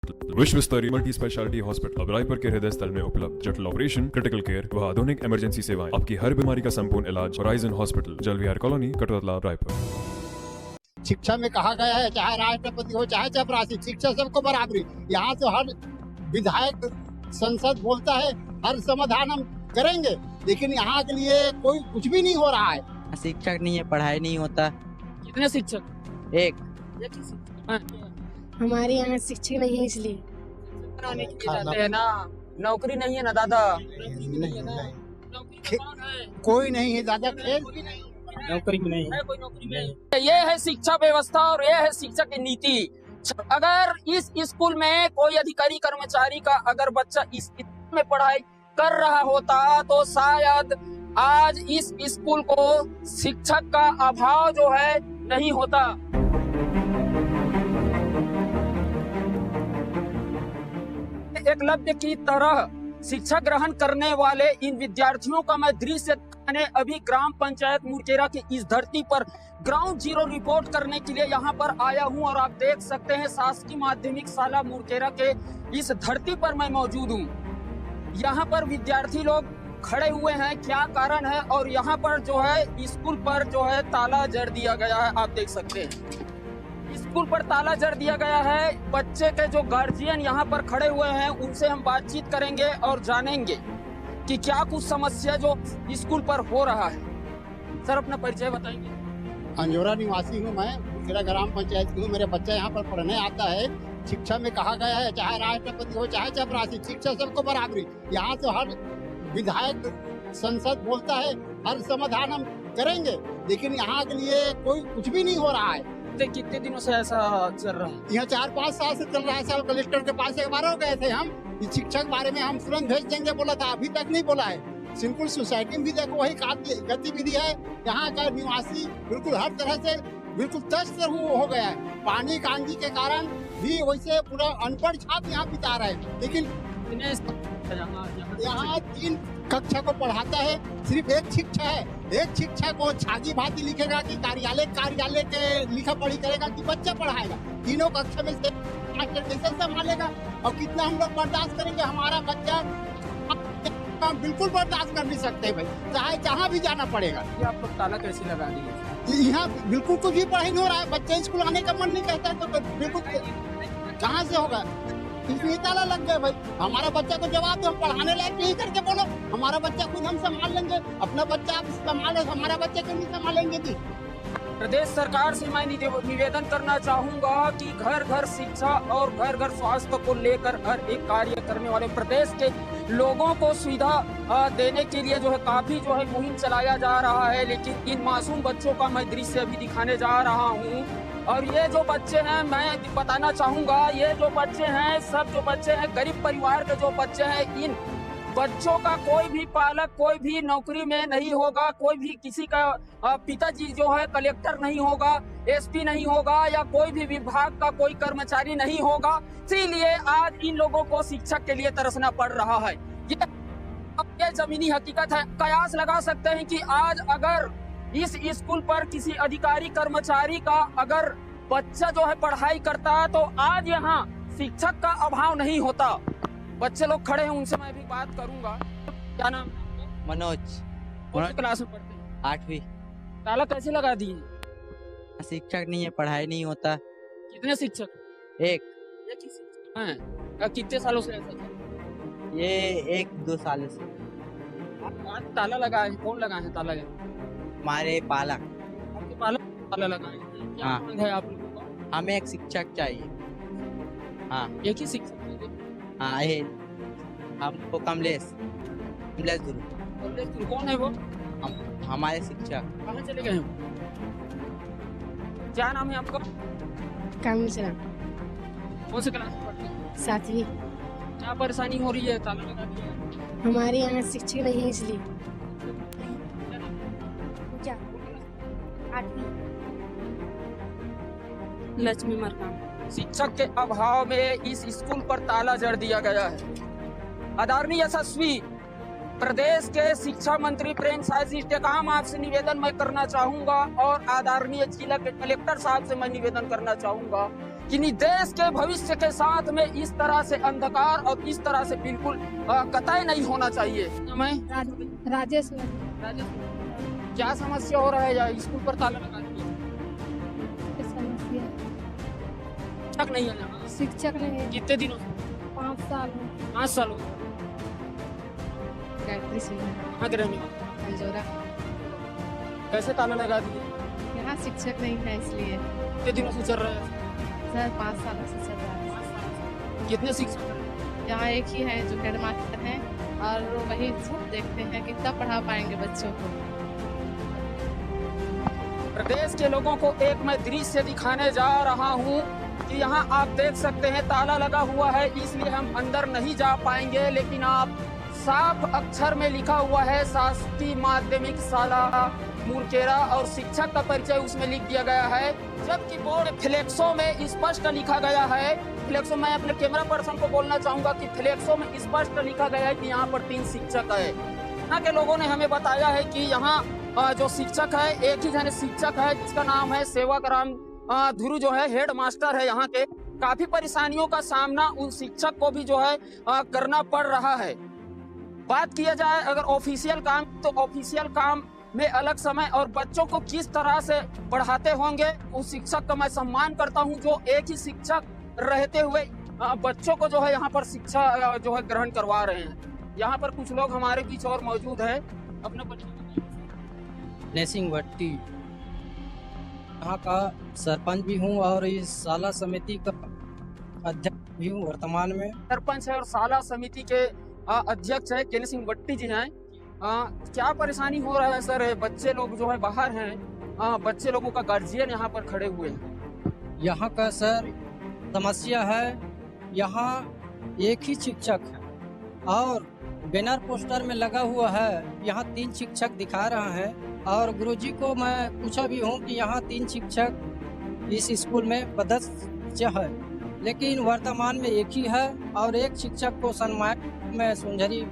विश्व स्तरीय multi speciality hospital अब रायपुर के हृदय स्थल में उपलब्ध। जटिल ऑपरेशन, क्रिटिकल केयर व आधुनिक इमरजेंसी सेवाएं, आपकी हर बीमारी का संपूर्ण इलाज। होराइजन हॉस्पिटल, जल विहार कॉलोनी, कटोतला, रायपुर। शिक्षा में कहा गया है चाहे राष्ट्रपति हो चाहे चपरासी, शिक्षा सबको बराबरी। यहाँ तो हर विधायक संसद बोलता है हर समाधान हम करेंगे, लेकिन यहाँ के लिए कोई कुछ भी नहीं हो रहा है। शिक्षक नहीं है, पढ़ाई नहीं होता। कितने शिक्षक? एक हमारे यहाँ शिक्षक नहीं है, इसलिए बनाने के लिए जाते हैं ना। नौकरी नहीं है ना दादा। कोई नहीं है दादा, खेल नौकरी नहीं है, कोई नौकरी नहीं। ये है शिक्षा व्यवस्था और ये है शिक्षा की नीति। अगर इस स्कूल में कोई अधिकारी कर्मचारी का अगर बच्चा इस स्कूल में पढ़ाई कर रहा होता तो शायद आज इस स्कूल को शिक्षक का अभाव जो है नहीं होता। एकलव्य की तरह शिक्षा ग्रहण करने वाले इन विद्यार्थियों का मैं दृश्य अभी ग्राम पंचायत मुरचेरा की इस धरती पर ग्राउंड जीरो रिपोर्ट करने के लिए यहाँ पर आया हूँ और आप देख सकते हैं शासकीय माध्यमिक शाला मुरचेरा के इस धरती पर मैं मौजूद हूँ। यहाँ पर विद्यार्थी लोग खड़े हुए हैं, क्या कारण है? और यहाँ पर जो है स्कूल पर जो है ताला जड़ दिया गया है, आप देख सकते हैं स्कूल पर ताला जड़ दिया गया है। बच्चे के जो गार्जियन यहाँ पर खड़े हुए हैं उनसे हम बातचीत करेंगे और जानेंगे कि क्या कुछ समस्या जो स्कूल पर हो रहा है। सर अपना परिचय बताएंगे। अंजोरा निवासी हूँ मैं, मुरचेरा ग्राम पंचायत की हूँ। मेरे बच्चा यहाँ पर पढ़ने आता है। शिक्षा में कहा गया है चाहे राष्ट्रपति हो चाहे चपरासी, शिक्षा सबको बराबरी। यहाँ तो हर विधायक संसद बोलता है हर समाधान हम करेंगे, लेकिन यहाँ के लिए कोई कुछ भी नहीं हो रहा है। कितने दिनों से ऐसा चल रहा है? यहाँ 4-5 साल से चल रहा है। साल कलेक्टर के पास एक बार हो गए थे हम, इस शिक्षक बारे में हम तुरंत भेज देंगे बोला था, अभी तक नहीं बोला है। सिंपल सोसाइटी में भी देखो वही गतिविधि है। यहाँ का निवासी बिल्कुल हर तरह से बिल्कुल त्रस्त हो गया है। पानी कांजी के कारण भी वैसे पूरा अनपढ़ छात्र यहाँ बिता रहे हैं। लेकिन यहाँ 3 कक्षा को पढ़ाता है, सिर्फ एक शिक्षा है। एक शिक्षा को छागी भाती लिखेगा कि कार्यालय के लिखा पढ़ी करेगा कि बच्चा पढ़ाएगा। तीनों कक्षा में से मास्टर कैसे संभालेगा? और कितना हम लोग बर्दाश्त करेंगे? हमारा बच्चा बिल्कुल बर्दाश्त कर नहीं सकते भाई, चाहे जहाँ भी जाना पड़ेगा। ये आप लोग ताला कैसे लगा दिए? यहाँ बिल्कुल कुछ भी पढ़ाई नहीं हो रहा है। बच्चे स्कूल आने का मन नहीं करता है तो बिल्कुल कहाँ से होगा? इसमें ताला लग गया भाई। हमारा बच्चा को जवाब दो, हम पढ़ाने लायक नहीं करके बोलो हमारा बच्चा खुद हम संभाल लेंगे। अपना बच्चा आप संभालो, हमारा बच्चा क्यों नहीं संभालेंगे? जी प्रदेश सरकार से मैं निवेदन करना चाहूंगा कि घर घर शिक्षा और घर घर स्वास्थ्य को लेकर हर एक कार्य करने वाले प्रदेश के लोगों को सुविधा देने के लिए जो है काफी जो है मुहिम चलाया जा रहा है। लेकिन इन मासूम बच्चों का मैं दृश्य अभी दिखाने जा रहा हूँ। और ये जो बच्चे हैं मैं बताना चाहूंगा, ये जो बच्चे हैं सब जो बच्चे हैं गरीब परिवार के जो बच्चे हैं, इन बच्चों का कोई भी पालक कोई भी नौकरी में नहीं होगा। कोई भी किसी का पिताजी जो है कलेक्टर नहीं होगा, एसपी नहीं होगा या कोई भी विभाग का कोई कर्मचारी नहीं होगा। इसीलिए आज इन लोगों को शिक्षक के लिए तरसना पड़ रहा है। ये जमीनी हकीकत है। कयास लगा सकते हैं कि आज अगर इस स्कूल पर किसी अधिकारी कर्मचारी का अगर बच्चा जो है पढ़ाई करता है तो आज यहाँ शिक्षक का अभाव नहीं होता। बच्चे लोग खड़े हैं, उनसे मैं भी बात करूंगा। क्या नाम? मनोज। कौन सी क्लास में पढ़ते हैं? 8वीं। ताला कैसे लगा दिए? शिक्षक नहीं है, पढ़ाई नहीं होता। कितने शिक्षक? एक ही शिक्षक हैं। कितने सालों से ऐसा चल रहा है? ये 1-2 साल से। आज ताला लगा है, कौन लगा है ताला? हमारे पालक। आपके पालक ताला लगा है। क्या हाँ। मांग है आप लोगों का? हमें एक शिक्षक चाहिए। हाँ एक ही शिक्षक चाहिए। हाँ, ये हमको कमलेश गुरु। कौन है वो? हमारे शिक्षक। कहाँ चले गए? क्या नाम है आपका? काम चला कौन सी क्लास में पढ़ते हैं? 7वीं। क्या परेशानी हो रही है? ताला लगा दिया। हमारे यहाँ शिक्षक नहीं है, इसलिए क्या 8वीं। लक्ष्मी मरकाम। शिक्षक के अभाव में इस स्कूल पर ताला जड़ दिया गया है। आदरणीय यशस्वी प्रदेश के शिक्षा मंत्री प्रेम साय जी टेकाम आपसे निवेदन मैं करना चाहूंगा और आदरणीय जिला के कलेक्टर साहब से मैं निवेदन करना चाहूंगा कि नहीं देश के भविष्य के साथ में इस तरह से अंधकार और इस तरह से बिल्कुल कतई नहीं होना चाहिए। मैं राजेश क्या समस्या हो रहा है या स्कूल पर ताला लगा दिया? समस्या शिक्षक नहीं है यहाँ। शिक्षक नहीं कितने दिनों से? 5 साल 5 साल हो गए। गायत्री सिंह कहाँ के रहने वाले? अंजोरा। कैसे ताला लगा दिए? यहाँ शिक्षक नहीं है इसलिए कितने दिनों से चल रहा है? सर 5 सालों से चल रहा है। कितने शिक्षक हैं? यहाँ एक ही है जो हेड मास्टर हैं और वही सब देखते हैं कि कब पढ़ा पाएंगे बच्चों को। प्रदेश के लोगों को एक मैं दृश्य दिखाने जा रहा हूँ कि यहाँ आप देख सकते हैं ताला लगा हुआ है, इसलिए हम अंदर नहीं जा पाएंगे, लेकिन आप साफ अक्षर में लिखा हुआ है शासकीय माध्यमिक शाला मुरकेरा और शिक्षक का परिचय उसमें लिख दिया गया है, जबकि बोर्ड फ्लेक्सो में स्पष्ट लिखा गया है। फ्लेक्सो मैं अपने कैमरा पर्सन को बोलना चाहूंगा कि फ्लेक्सो में स्पष्ट लिखा गया है कि यहाँ पर 3 शिक्षक है। यहाँ के लोगों ने हमें बताया है कि यहाँ जो शिक्षक है एक ही जन शिक्षक है जिसका नाम है सेवक राम ध्रुव, जो है हेड मास्टर है यहाँ के। काफी परेशानियों का सामना उन शिक्षक को भी जो है करना पड़ रहा है। बात किया जाए अगर ऑफिशियल काम, तो ऑफिशियल काम में अलग समय और बच्चों को किस तरह से पढ़ाते होंगे उस शिक्षक का मैं सम्मान करता हूं जो एक ही शिक्षक रहते हुए बच्चों को जो है यहाँ पर शिक्षा जो है ग्रहण करवा रहे हैं। यहाँ पर कुछ लोग हमारे बीच और मौजूद हैं। अपने नैसिंग भट्टी यहाँ का सरपंच भी हूँ और इस शाला समिति का अध्यक्ष भी हूँ वर्तमान में। सरपंच है और शाला समिति के अध्यक्ष है केन सिंह भट्टी जी हैं। क्या परेशानी हो रहा है सर? बच्चे लोग जो है बाहर हैं, बच्चे लोगों का गार्जियन यहाँ पर खड़े हुए हैं। यहाँ का सर समस्या है, यहाँ एक ही शिक्षक है और बैनर पोस्टर में लगा हुआ है यहाँ 3 शिक्षक दिखा रहा है और गुरुजी को मैं पूछा भी हूँ कि यहाँ 3 शिक्षक इस स्कूल में पदस्थ है, लेकिन वर्तमान में एक ही है और एक शिक्षक को सन्मानित में सुंझरी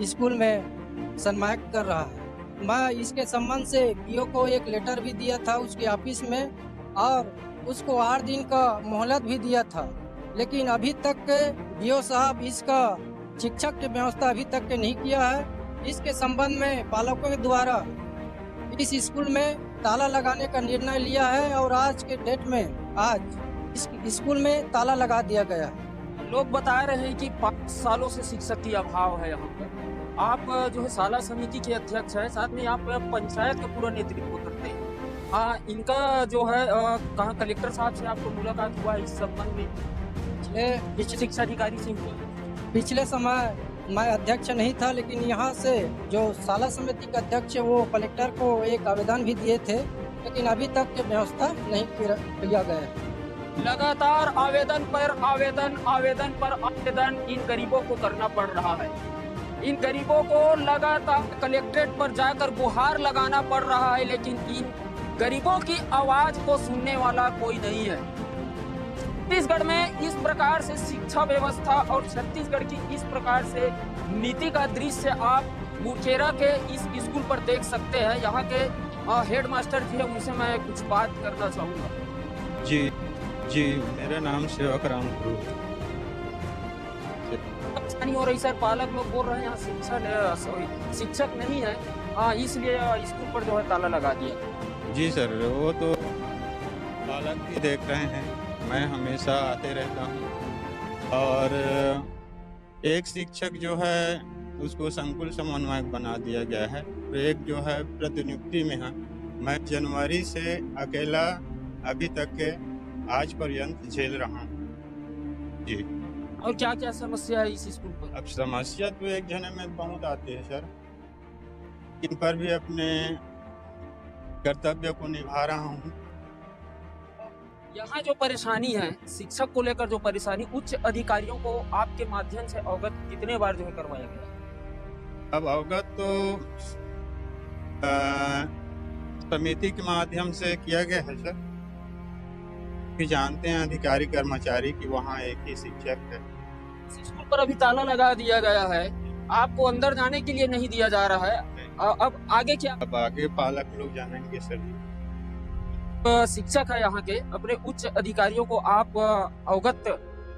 स्कूल में सन्मानित कर रहा है। मैं इसके संबंध से पीओ को एक लेटर भी दिया था उसके ऑफिस में और उसको 8 दिन का मोहलत भी दिया था, लेकिन अभी तक पीओ साहब इसका शिक्षक की व्यवस्था अभी तक नहीं किया है। इसके संबंध में पालकों के द्वारा इस स्कूल में ताला लगाने का निर्णय लिया है और आज के डेट में आज इस स्कूल में ताला लगा दिया गया है। लोग बता रहे हैं कि 5 सालों से शिक्षक की अभाव है यहाँ पर। आप जो है शाला समिति के अध्यक्ष हैं, साथ में आप पंचायत का पूरा नेतृत्व करते हैं। इनका जो है कहाँ कलेक्टर साहब से आपको मुलाकात हुआ इस संबंध में? पिछले शिक्षा अधिकारी से हुआ? पिछले समय मैं अध्यक्ष नहीं था, लेकिन यहाँ से जो शाला समिति के अध्यक्ष है वो कलेक्टर को एक आवेदन भी दिए थे, लेकिन अभी तक की व्यवस्था नहीं किया गया है। लगातार आवेदन पर आवेदन, आवेदन पर आवेदन इन गरीबों को करना पड़ रहा है। इन गरीबों को लगातार कलेक्ट्रेट पर जाकर गुहार लगाना पड़ रहा है, लेकिन इन गरीबों की आवाज को सुनने वाला कोई नहीं है। छत्तीसगढ़ में इस प्रकार से शिक्षा व्यवस्था और छत्तीसगढ़ की इस प्रकार से नीति का दृश्य आप मुरकेरा के इस स्कूल पर देख सकते हैं। यहाँ के हेड मास्टर जी है, उनसे मैं कुछ बात करना चाहूँगा। जी मेरा नाम सेवक राम ध्रुव। परेशानी हो रही सर, पालक लोग बोल रहे हैं यहाँ शिक्षक नहीं है, इसलिए स्कूल पर जो है ताला लगा दिया। जी सर, वो तो पालक भी देख रहे हैं, मैं हमेशा आते रहता हूँ और एक शिक्षक जो है उसको संकुल समन्वयक बना दिया गया है, एक जो है प्रतिनियुक्ति में है। मैं जनवरी से अकेला अभी तक के आज पर्यंत झेल रहा हूँ। जी। और क्या क्या समस्या है इस स्कूल पर? अब समस्या तो एक जने में बहुत आती है सर, इन पर भी अपने कर्तव्य को निभा रहा हूँ। यहाँ जो परेशानी है शिक्षक को लेकर, जो परेशानी उच्च अधिकारियों को आपके माध्यम से अवगत कितने बार जो है करवाया गया? अब अवगत तो समिति के माध्यम से किया गया है सर, कि जानते हैं अधिकारी कर्मचारी कि वहाँ एक ही शिक्षक है। स्कूल पर अभी ताला लगा दिया गया है, आपको अंदर जाने के लिए नहीं दिया जा रहा है। अब आगे क्या? अब आगे पालक लोग जानेंगे सर। शिक्षक है यहाँ के, अपने उच्च अधिकारियों को आप अवगत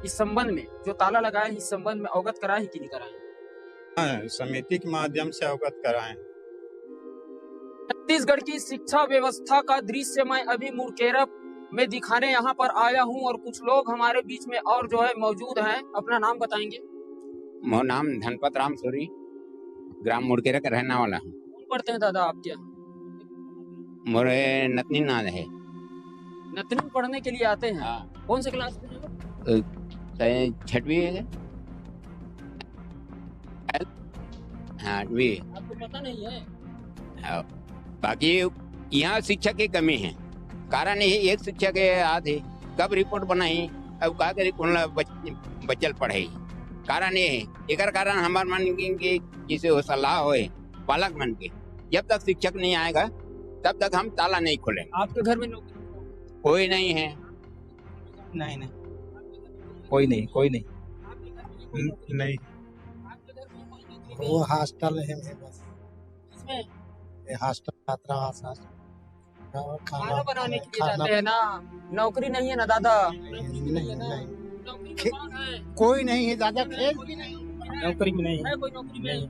इस संबंध में, जो ताला लगाया है इस संबंध में अवगत कराए कि नहीं कराए? हाँ, समिति के माध्यम से अवगत कराएं। छत्तीसगढ़ की शिक्षा व्यवस्था का दृश्य मैं अभी मुड़केरा में दिखाने यहाँ पर आया हूँ और कुछ लोग हमारे बीच में और जो है मौजूद हैं। अपना नाम बताएंगे? मोर नाम धनपत राम सूरी, ग्राम मुड़केरा का रहने वाला हूँ। कौन पढ़ते हैं दादा आपके यहाँ? मोरे नतनी नाद है। नतनी पढ़ने के लिए आते हैं? हाँ। कौन से क्लास में? 6वीं है। हाँ, वी। आपको पता नहीं है? हाँ। बाकी यहाँ शिक्षक की कमी है। कारण ये एक शिक्षक आधे कब रिपोर्ट बनाई, अब का करी बच्चल पढ़ाई। कारण ये है, एक कारण हमार मन की किसी को सलाह होए पालक मन के, जब तक शिक्षक नहीं आएगा तब तक हम ताला नहीं खोलेंगे। आपके घर में नौकरी कोई नहीं है? नहीं, कोई नहीं नहीं, वो हॉस्टल है बस, इसमें हॉस्टल छात्रा खाना बनाने के लिए जाते हैं ना, नौकरी नहीं है ना दादा? नहीं, नौकरी की मांग है। कोई नहीं है दादा, खेल भी नहीं नौकरी में नहीं है, कोई नौकरी नहीं।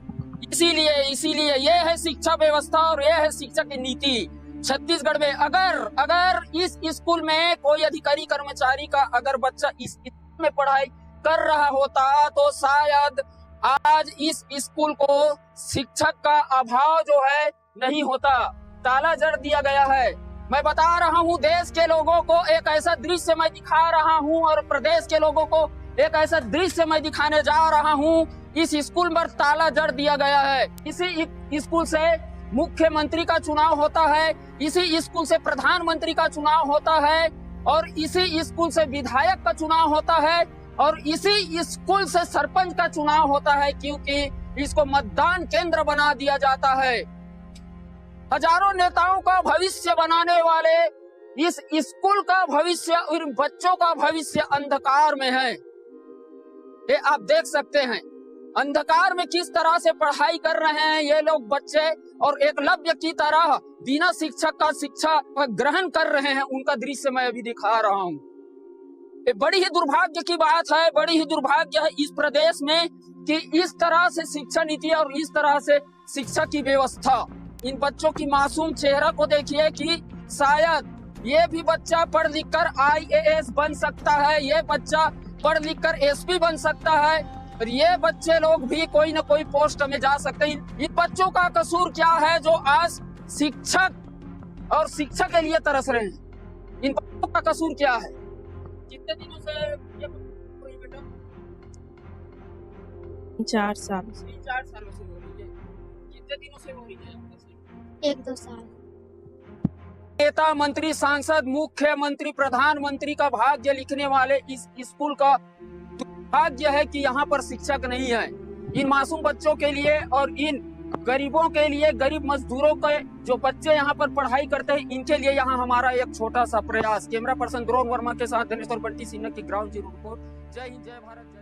इसीलिए ये है शिक्षा व्यवस्था और ये है शिक्षा की नीति छत्तीसगढ़ में। अगर इस स्कूल में कोई अधिकारी कर्मचारी का अगर बच्चा इस में पढ़ाई कर रहा होता तो शायद आज इस स्कूल को शिक्षक का अभाव जो है नहीं होता। ताला जड़ दिया गया है। मैं बता रहा हूँ देश के लोगों को एक ऐसा दृश्य मैं दिखा रहा हूँ और प्रदेश के लोगों को एक ऐसा दृश्य मैं दिखाने जा रहा हूँ। इस स्कूल पर ताला जड़ दिया गया है। इसी स्कूल से मुख्यमंत्री का चुनाव होता है, इसी स्कूल से प्रधानमंत्री का चुनाव होता है और इसी स्कूल से विधायक का चुनाव होता है और इसी स्कूल से सरपंच का चुनाव होता है, क्योंकि इसको मतदान केंद्र बना दिया जाता है। हजारों नेताओं का भविष्य बनाने वाले इस स्कूल का भविष्य और बच्चों का भविष्य अंधकार में है। ये आप देख सकते हैं अंधकार में किस तरह से पढ़ाई कर रहे हैं ये लोग बच्चे, और एकलव्य की तरह बिना शिक्षक का शिक्षा ग्रहण कर रहे हैं। उनका दृश्य मैं अभी दिखा रहा हूँ। ये बड़ी ही दुर्भाग्य की बात है, बड़ी ही दुर्भाग्य है इस प्रदेश में कि इस तरह से शिक्षा नीति और इस तरह से शिक्षा की व्यवस्था। इन बच्चों की मासूम चेहरा को देखिए कि शायद ये भी बच्चा पढ़ लिख कर IAS बन सकता है, ये बच्चा पढ़ लिख कर SP बन सकता है और ये बच्चे लोग भी कोई न कोई पोस्ट में जा सकते हैं। इन बच्चों का कसूर क्या है जो आज शिक्षक और शिक्षा के लिए तरस रहे हैं? इन बच्चों का कसूर क्या है? कितने दिनों से ये बेटा? 4 साल। 4 सालों से हो रही है। कितने दिनों से हो रही है? 1-2 साल। नेता, मंत्री, सांसद, मुख्यमंत्री, प्रधानमंत्री का भाग्य लिखने वाले इस स्कूल का दुर्भाग्य है कि यहाँ पर शिक्षक नहीं है। इन मासूम बच्चों के लिए और इन गरीबों के लिए, गरीब मजदूरों के जो बच्चे यहाँ पर पढ़ाई करते हैं, इनके लिए यहाँ हमारा एक छोटा सा प्रयास। कैमरा पर्सन द्रोण वर्मा के साथ दिनेश और बंटी सिन्हा की ग्राउंड जीरो रिपोर्ट। जय हिंद, जय भारत, जय